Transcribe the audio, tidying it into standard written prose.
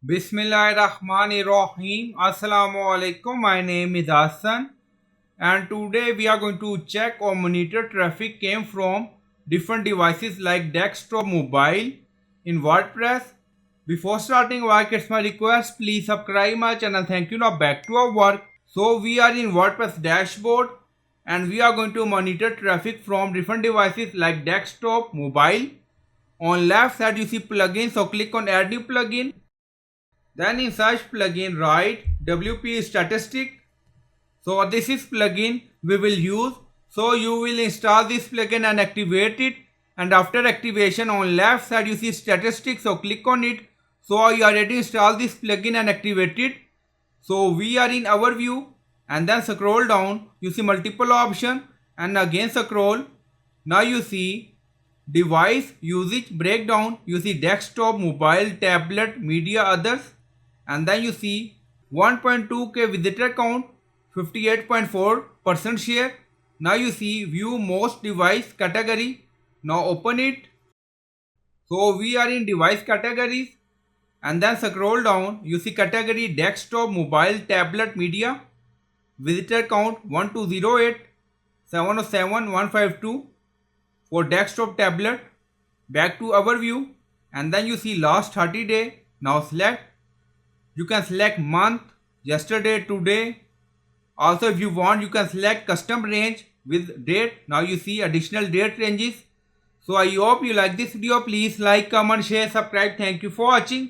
Bismillahirrahmanirrahim. Assalamu alaikum. My name is Hassan, and today we are going to check or monitor traffic came from different devices like desktop, mobile in WordPress. Before starting work, it's my request, please subscribe my channel. Thank you. Now back to our work. So we are in WordPress dashboard and we are going to monitor traffic from different devices like desktop, mobile. On left side you see plugin, so click on add new plugin. Then in search plugin write WP statistic. So this is plugin we will use. So you will install this plugin and activate it. And after activation on left side you see statistics. So click on it. So I already installed this plugin and activate it. So we are in overview and then scroll down. You see multiple option and again scroll. Now you see device usage breakdown. You see desktop, mobile, tablet, media, others. And then you see 1.2k visitor count, 58.4% share. Now you see view most device category. Now open it. So we are in device categories and then scroll down. You see category desktop, mobile, tablet, media. Visitor count 1208 707 152 for desktop, tablet. Back to overview and then you see last 30 day. Now select. You can select month, yesterday, today. Also if you want you can select custom range with date. Now you see additional date ranges. So I hope you like this video. Please like, comment, share, subscribe. Thank you for watching.